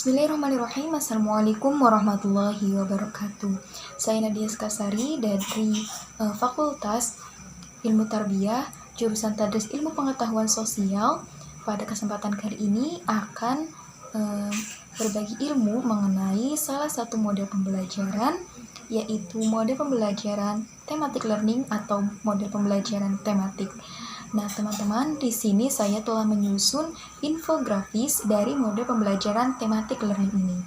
Bismillahirrahmanirrahim. Assalamualaikum warahmatullahi wabarakatuh. Saya Nadia Skasari dari Fakultas Ilmu Tarbiyah, jurusan Tadris Ilmu Pengetahuan Sosial. Pada kesempatan kali ini akan berbagi ilmu mengenai salah satu model pembelajaran, yaitu model pembelajaran thematic learning atau model pembelajaran tematik. Nah, teman-teman, di sini saya telah menyusun infografis dari model pembelajaran thematic learning ini.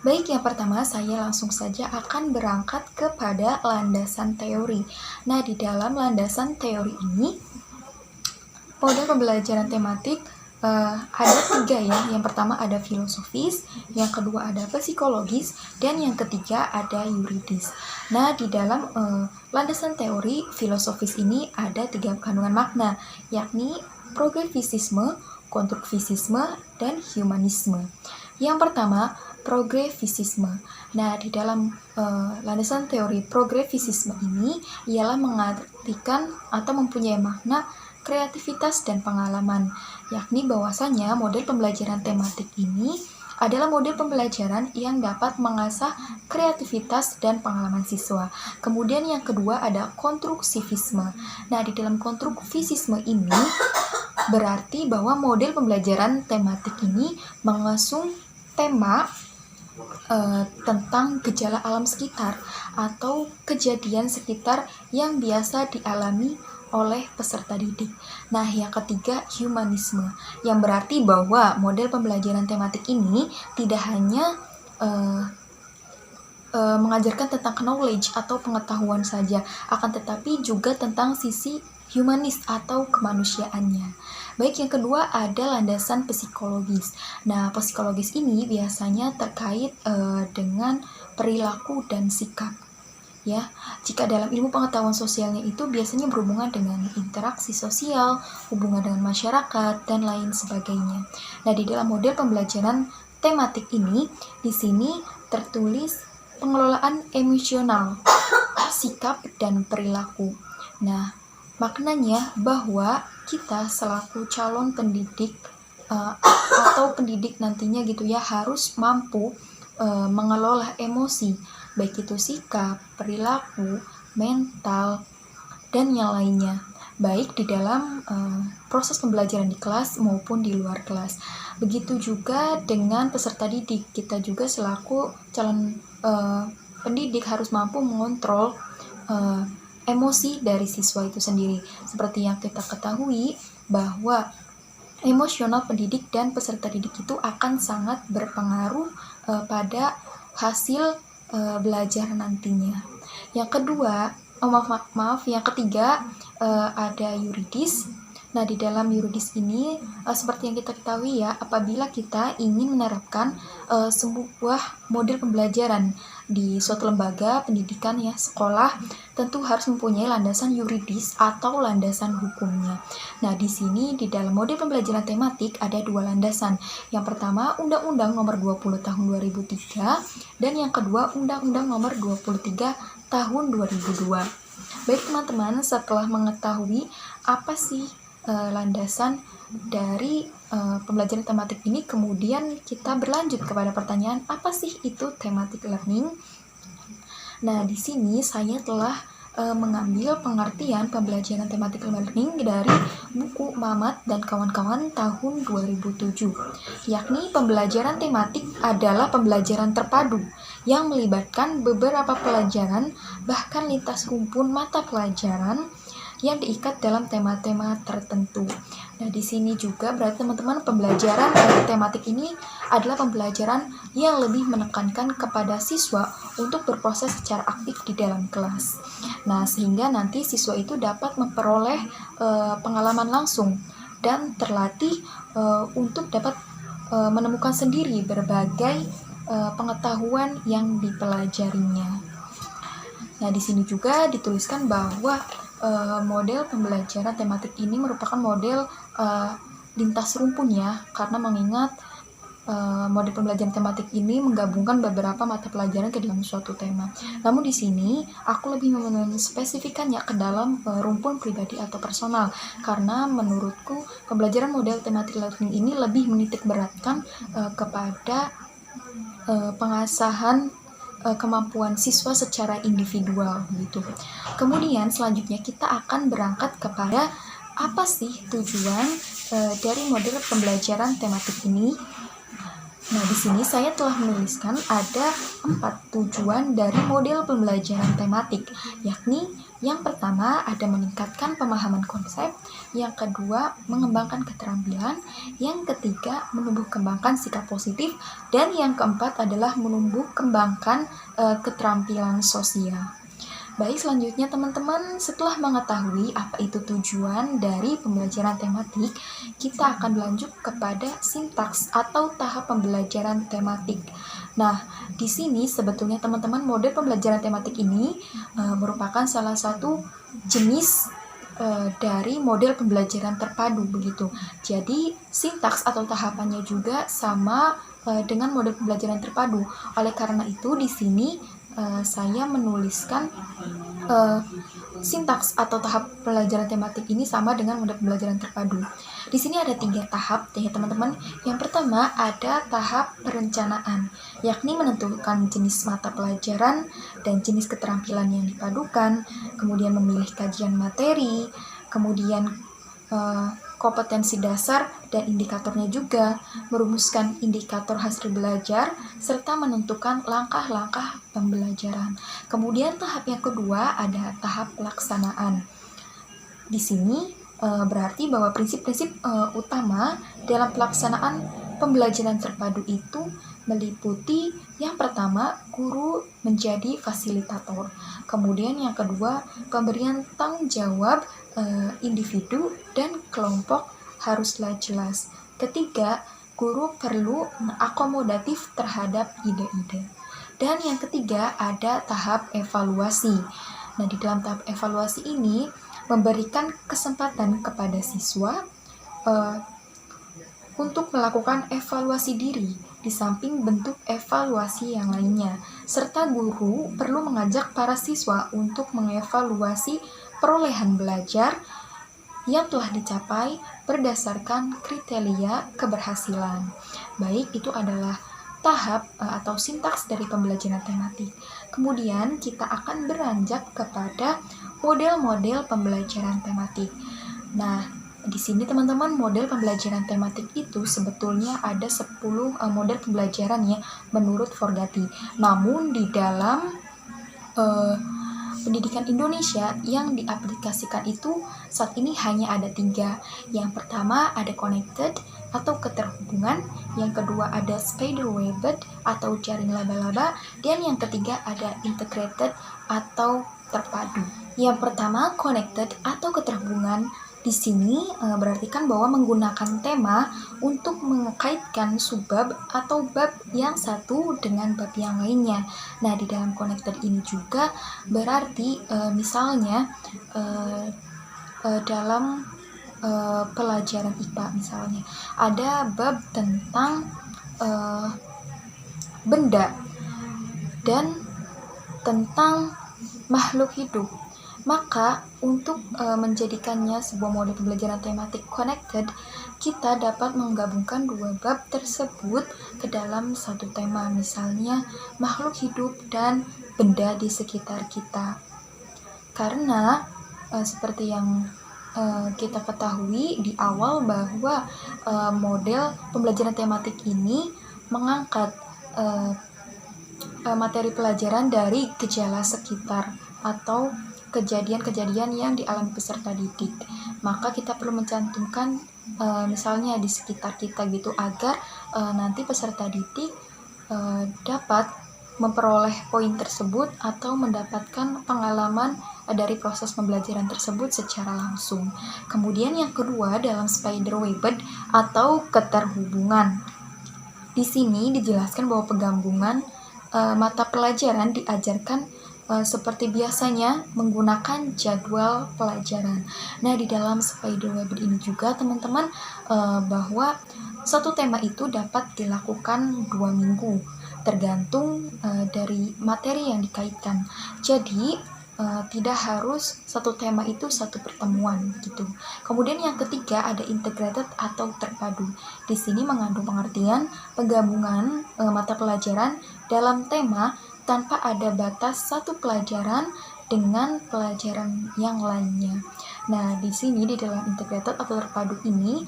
Baik, yang pertama saya langsung saja akan berangkat kepada landasan teori. Nah, di dalam landasan teori ini, model pembelajaran tematik ada 3 ya. Yang pertama ada filosofis, yang kedua ada psikologis, dan yang ketiga ada yuridis. Nah, di dalam landasan teori filosofis ini ada 3 kandungan makna, yakni progresisme, konstruktivisme, dan humanisme. Yang pertama, progresisme. Nah, di dalam landasan teori progresisme ini ialah mengartikan atau mempunyai makna kreativitas dan pengalaman, yakni bahwasanya model pembelajaran tematik ini adalah model pembelajaran yang dapat mengasah kreativitas dan pengalaman siswa. Kemudian yang kedua ada konstruktivisme. Nah, di dalam konstruktivisme ini berarti bahwa model pembelajaran tematik ini mengusung tema tentang gejala alam sekitar atau kejadian sekitar yang biasa dialami oleh peserta didik. Nah, yang ketiga humanisme, yang berarti bahwa model pembelajaran tematik ini tidak hanya mengajarkan tentang knowledge atau pengetahuan saja, akan tetapi juga tentang sisi humanis atau kemanusiaannya. Baik, yang kedua ada landasan psikologis. Nah, psikologis ini biasanya terkait dengan perilaku dan sikap. Ya, jika dalam ilmu pengetahuan sosialnya itu biasanya berhubungan dengan interaksi sosial, hubungan dengan masyarakat, dan lain sebagainya. Nah, di dalam model pembelajaran tematik ini, di sini tertulis pengelolaan emosional, sikap, dan perilaku. Nah, maknanya bahwa kita selaku calon pendidik atau pendidik nantinya gitu ya harus mampu mengelola emosi, baik itu sikap, perilaku, mental, dan yang lainnya, baik di dalam proses pembelajaran di kelas maupun di luar kelas. Begitu juga dengan peserta didik, kita juga selaku calon pendidik harus mampu mengontrol emosi dari siswa itu sendiri. Seperti yang kita ketahui bahwa emosional pendidik dan peserta didik itu akan sangat berpengaruh pada hasil belajar nantinya. Yang kedua, yang ketiga ada yuridis. Nah, di dalam yuridis ini seperti yang kita ketahui ya, apabila kita ingin menerapkan sebuah model pembelajaran di suatu lembaga pendidikan ya, sekolah, tentu harus mempunyai landasan yuridis atau landasan hukumnya. Nah, di sini di dalam model pembelajaran tematik ada 2 landasan. Yang pertama, Undang-Undang Nomor 20 Tahun 2003 dan yang kedua Undang-Undang Nomor 23 Tahun 2002. Baik teman-teman, setelah mengetahui apa sih landasan dari pembelajaran tematik ini, kemudian kita berlanjut kepada pertanyaan apa sih itu thematic learning. Nah, di sini saya telah mengambil pengertian pembelajaran thematic learning dari buku Mamat dan kawan-kawan tahun 2007, yakni pembelajaran tematik adalah pembelajaran terpadu yang melibatkan beberapa pelajaran bahkan lintas rumpun mata pelajaran yang diikat dalam tema-tema tertentu. Nah, di sini juga berarti teman-teman pembelajaran tematik ini adalah pembelajaran yang lebih menekankan kepada siswa untuk berproses secara aktif di dalam kelas. Nah, sehingga nanti siswa itu dapat memperoleh pengalaman langsung dan terlatih untuk dapat menemukan sendiri berbagai pengetahuan yang dipelajarinya. Nah, di sini juga dituliskan bahwa model pembelajaran tematik ini merupakan model lintas rumpun ya, karena mengingat model pembelajaran tematik ini menggabungkan beberapa mata pelajaran ke dalam suatu tema. Namun di sini aku lebih menspesifikkannya ke dalam rumpun pribadi atau personal, karena menurutku pembelajaran model thematic learning ini lebih menitik beratkan kepada pengasahan kemampuan siswa secara individual gitu. Kemudian selanjutnya kita akan berangkat kepada apa sih tujuan dari model pembelajaran tematik ini. Nah, di sini saya telah menuliskan ada 4 tujuan dari model pembelajaran tematik, yakni yang pertama ada meningkatkan pemahaman konsep, yang kedua mengembangkan keterampilan, yang ketiga menumbuh kembangkan sikap positif, dan yang keempat adalah menumbuh kembangkan keterampilan sosial. Baik, selanjutnya teman-teman, setelah mengetahui apa itu tujuan dari pembelajaran tematik, kita akan berlanjut kepada sintaks atau tahap pembelajaran tematik. Nah, di sini sebetulnya teman-teman model pembelajaran tematik ini merupakan salah satu jenis dari model pembelajaran terpadu begitu. Jadi, sintaks atau tahapannya juga sama dengan model pembelajaran terpadu. Oleh karena itu, di sini saya menuliskan sintaks atau tahap pelajaran tematik ini sama dengan model pembelajaran terpadu. Di sini ada 3 tahap ya teman-teman. Yang pertama ada tahap perencanaan, yakni menentukan jenis mata pelajaran dan jenis keterampilan yang dipadukan, kemudian memilih kajian materi, kemudian kompetensi dasar dan indikatornya juga, merumuskan indikator hasil belajar, serta menentukan langkah-langkah pembelajaran. Kemudian tahap yang kedua ada tahap pelaksanaan. Di sini berarti bahwa prinsip-prinsip utama dalam pelaksanaan pembelajaran terpadu itu meliputi yang pertama, guru menjadi fasilitator. Kemudian yang kedua, pemberian tanggung jawab individu dan kelompok haruslah jelas. Ketiga, guru perlu akomodatif terhadap ide-ide. Dan yang ketiga ada tahap evaluasi. Nah, di dalam tahap evaluasi ini memberikan kesempatan kepada siswa untuk melakukan evaluasi diri di samping bentuk evaluasi yang lainnya, serta guru perlu mengajak para siswa untuk mengevaluasi perolehan belajar yang telah dicapai berdasarkan kriteria keberhasilan. Baik, itu adalah tahap atau sintaks dari pembelajaran tematik. Kemudian kita akan beranjak kepada model-model pembelajaran tematik. Nah, di sini teman-teman model pembelajaran tematik itu sebetulnya ada 10 model pembelajaran ya menurut Forgati. Namun di dalam pendidikan Indonesia yang diaplikasikan itu saat ini hanya ada 3. Yang pertama ada connected atau keterhubungan, yang kedua ada spiderwebbed atau jaring laba-laba, dan yang ketiga ada integrated atau terpadu. Yang pertama connected atau keterhubungan. Di sini berarti kan bahwa menggunakan tema untuk mengkaitkan subbab atau bab yang satu dengan bab yang lainnya. Nah, di dalam connected ini juga berarti misalnya dalam pelajaran IPA misalnya ada bab tentang benda dan tentang makhluk hidup. Maka untuk menjadikannya sebuah model pembelajaran tematik connected, kita dapat menggabungkan 2 bab tersebut ke dalam satu tema, misalnya makhluk hidup dan benda di sekitar kita. Karena seperti yang kita ketahui di awal bahwa model pembelajaran tematik ini mengangkat materi pelajaran dari gejala sekitar atau kejadian-kejadian yang dialami peserta didik. Maka kita perlu mencantumkan misalnya di sekitar kita gitu agar nanti peserta didik dapat memperoleh poin tersebut atau mendapatkan pengalaman dari proses pembelajaran tersebut secara langsung. Kemudian yang kedua dalam spiderwebbed atau keterhubungan. Di sini dijelaskan bahwa penggabungan mata pelajaran diajarkan seperti biasanya menggunakan jadwal pelajaran. Nah, di dalam Spiderweb ini juga teman-teman bahwa satu tema itu dapat dilakukan 2 minggu, tergantung dari materi yang dikaitkan. Jadi tidak harus satu tema itu satu pertemuan gitu. Kemudian yang ketiga ada integrated atau terpadu. Di sini mengandung pengertian penggabungan mata pelajaran dalam tema tanpa ada batas satu pelajaran dengan pelajaran yang lainnya. Nah, di sini di dalam integrated atau terpadu ini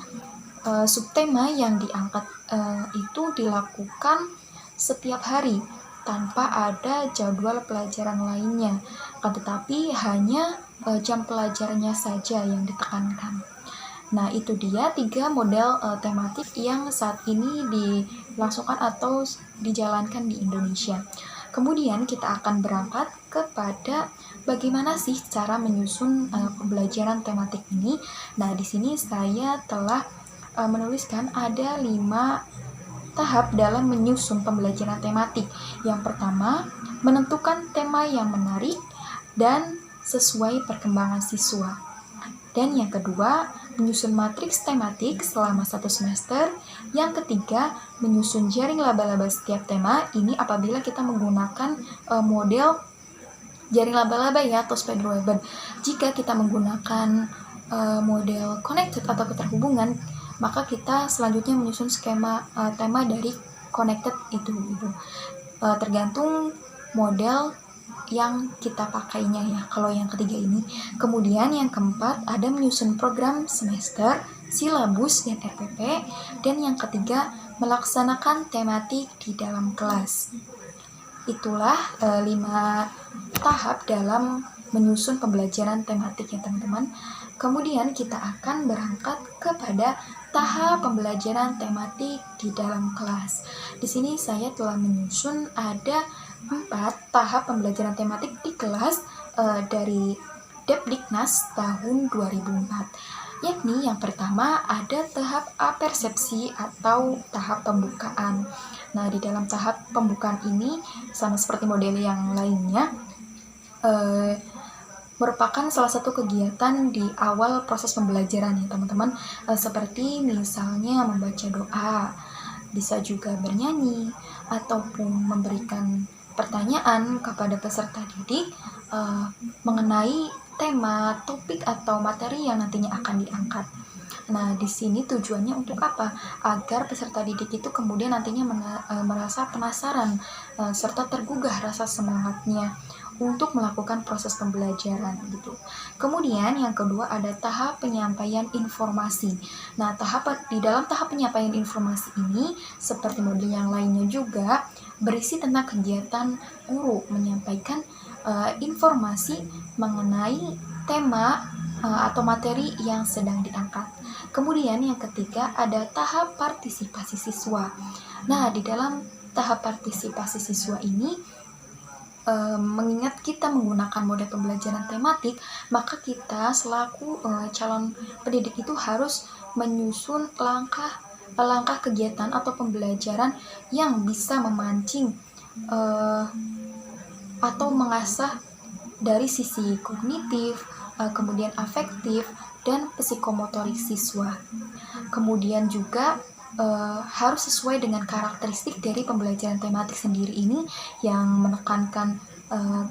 subtema yang diangkat itu dilakukan setiap hari tanpa ada jadwal pelajaran lainnya, tetapi hanya jam pelajarannya saja yang ditekankan. Nah, itu dia 3 model tematik yang saat ini dilangsungkan atau dijalankan di Indonesia. Kemudian kita akan berangkat kepada bagaimana sih cara menyusun pembelajaran tematik ini. Nah, di sini saya telah menuliskan ada 5 tahap dalam menyusun pembelajaran tematik. Yang pertama, menentukan tema yang menarik dan sesuai perkembangan siswa. Dan yang kedua, menyusun matriks tematik selama 1 semester. Yang ketiga, menyusun jaring laba-laba setiap tema. Ini apabila kita menggunakan model jaring laba-laba ya atau Spiderweb. Jika kita menggunakan model connected atau keterhubungan, maka kita selanjutnya menyusun skema tema dari connected itu. Tergantung model yang kita pakainya ya, kalau yang ketiga ini. Kemudian yang keempat ada menyusun program semester, silabus, dan RPP. Dan yang ketiga melaksanakan tematik di dalam kelas. Itulah 5 tahap dalam menyusun pembelajaran tematik ya teman-teman. Kemudian kita akan berangkat kepada tahap pembelajaran tematik di dalam kelas. Di sini saya telah menyusun ada 4 tahap pembelajaran tematik di kelas dari Depdiknas tahun 2004. Yakni yang pertama ada tahap apersepsi atau tahap pembukaan. Nah, di dalam tahap pembukaan ini sama seperti model yang lainnya, merupakan salah satu kegiatan di awal proses pembelajaran ya teman-teman, seperti misalnya membaca doa, bisa juga bernyanyi, ataupun memberikan pertanyaan kepada peserta didik mengenai tema, topik, atau materi yang nantinya akan diangkat. Nah, di sini tujuannya untuk apa? Agar peserta didik itu kemudian nantinya merasa penasaran serta tergugah rasa semangatnya untuk melakukan proses pembelajaran gitu. Kemudian yang kedua ada tahap penyampaian informasi. Nah, di dalam tahap penyampaian informasi ini seperti model yang lainnya juga berisi tentang kegiatan guru menyampaikan informasi mengenai tema atau materi yang sedang diangkat. Kemudian yang ketiga ada tahap partisipasi siswa. Nah, di dalam tahap partisipasi siswa ini mengingat kita menggunakan model pembelajaran tematik, maka kita selaku calon pendidik itu harus menyusun langkah kegiatan atau pembelajaran yang bisa memancing atau mengasah dari sisi kognitif, kemudian afektif, dan psikomotorik siswa. Kemudian juga harus sesuai dengan karakteristik dari pembelajaran tematik sendiri ini yang menekankan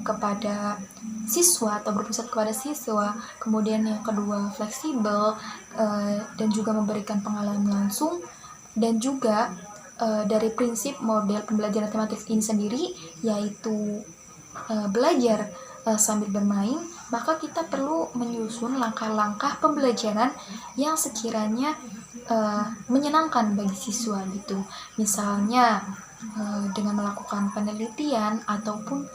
kepada siswa atau berpusat kepada siswa. Kemudian yang kedua fleksibel dan juga memberikan pengalaman langsung, dan juga dari prinsip model pembelajaran tematik ini sendiri yaitu belajar sambil bermain, maka kita perlu menyusun langkah-langkah pembelajaran yang sekiranya menyenangkan bagi siswa gitu. Misalnya dengan melakukan penelitian ataupun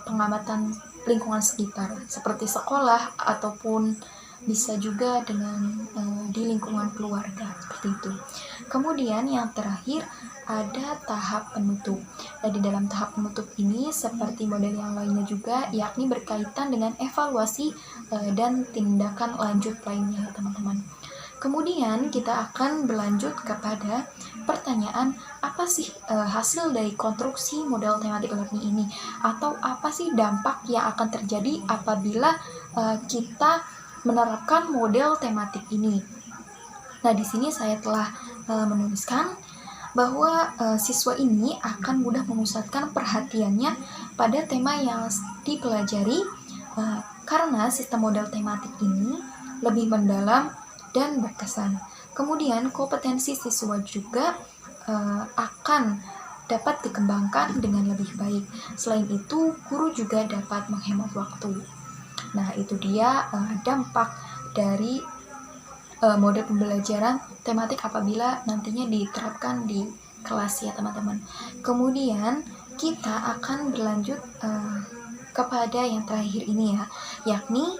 pengamatan lingkungan sekitar seperti sekolah ataupun bisa juga dengan di lingkungan keluarga seperti itu. Kemudian yang terakhir ada tahap penutup. Nah, di dalam tahap penutup ini seperti model yang lainnya juga, yakni berkaitan dengan evaluasi dan tindakan lanjut lainnya, teman-teman. Kemudian kita akan berlanjut kepada pertanyaan, apa sih hasil dari konstruksi model thematic learning ini, atau apa sih dampak yang akan terjadi apabila kita menerapkan model tematik ini. Nah, di sini saya telah menuliskan bahwa siswa ini akan mudah memusatkan perhatiannya pada tema yang dipelajari karena sistem model tematik ini lebih mendalam dan berkesan. Kemudian kompetensi siswa juga akan dapat dikembangkan dengan lebih baik. Selain itu, guru juga dapat menghemat waktu. Nah, itu dia dampak dari model pembelajaran tematik apabila nantinya diterapkan di kelas ya teman-teman. Kemudian kita akan berlanjut kepada yang terakhir ini ya, yakni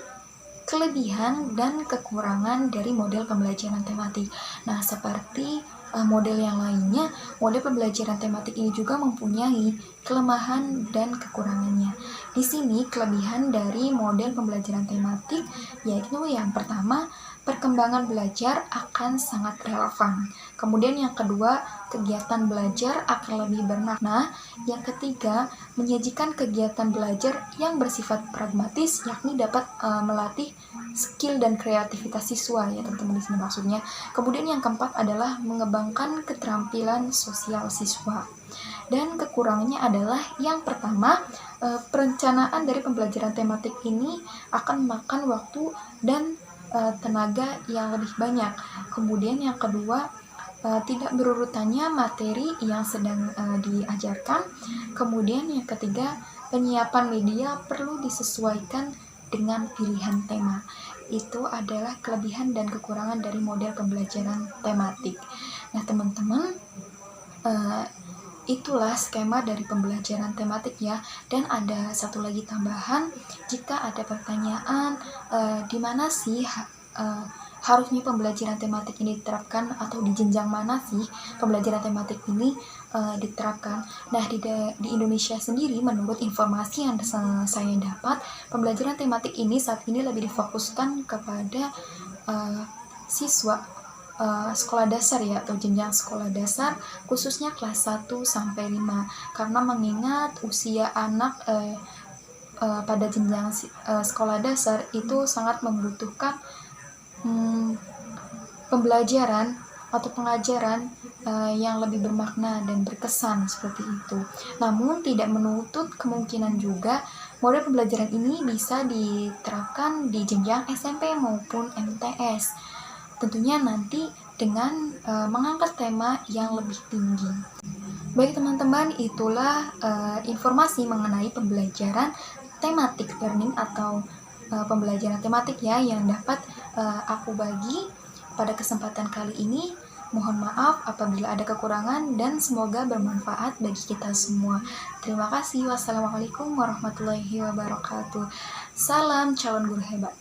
kelebihan dan kekurangan dari model pembelajaran tematik. Nah, seperti model yang lainnya, model pembelajaran tematik ini juga mempunyai kelemahan dan kekurangannya. Di sini kelebihan dari model pembelajaran tematik yaitu yang pertama, perkembangan belajar akan sangat relevan. Kemudian yang kedua, kegiatan belajar akan lebih bermakna. Yang ketiga, menyajikan kegiatan belajar yang bersifat pragmatis, yakni dapat melatih skill dan kreativitas siswa ya teman-teman di sini maksudnya. Kemudian yang keempat adalah mengembangkan keterampilan sosial siswa. Dan kekurangannya adalah yang pertama, perencanaan dari pembelajaran tematik ini akan memakan waktu dan tenaga yang lebih banyak. Kemudian yang kedua, tidak berurutannya materi yang sedang diajarkan. Kemudian yang ketiga, penyiapan media perlu disesuaikan dengan pilihan tema. Itu adalah kelebihan dan kekurangan dari model pembelajaran tematik. Nah teman-teman, itulah skema dari pembelajaran tematik ya. Dan ada satu lagi tambahan, jika ada pertanyaan di mana sih harusnya pembelajaran tematik ini diterapkan atau di jenjang mana sih pembelajaran tematik ini diterapkan. Nah, di Indonesia sendiri menurut informasi yang saya dapat, pembelajaran tematik ini saat ini lebih difokuskan kepada siswa sekolah dasar ya, atau jenjang sekolah dasar, khususnya kelas 1 sampai 5, karena mengingat usia anak pada jenjang sekolah dasar itu sangat membutuhkan pembelajaran atau pengajaran yang lebih bermakna dan berkesan seperti itu. Namun tidak menutup kemungkinan juga model pembelajaran ini bisa diterapkan di jenjang SMP maupun MTS. Tentunya nanti dengan mengangkat tema yang lebih tinggi. Baik teman-teman, itulah informasi mengenai pembelajaran thematic learning atau pembelajaran tematik ya yang dapat aku bagi pada kesempatan kali ini. Mohon maaf apabila ada kekurangan dan semoga bermanfaat bagi kita semua. Terima kasih. Wassalamualaikum warahmatullahi wabarakatuh. Salam calon guru hebat.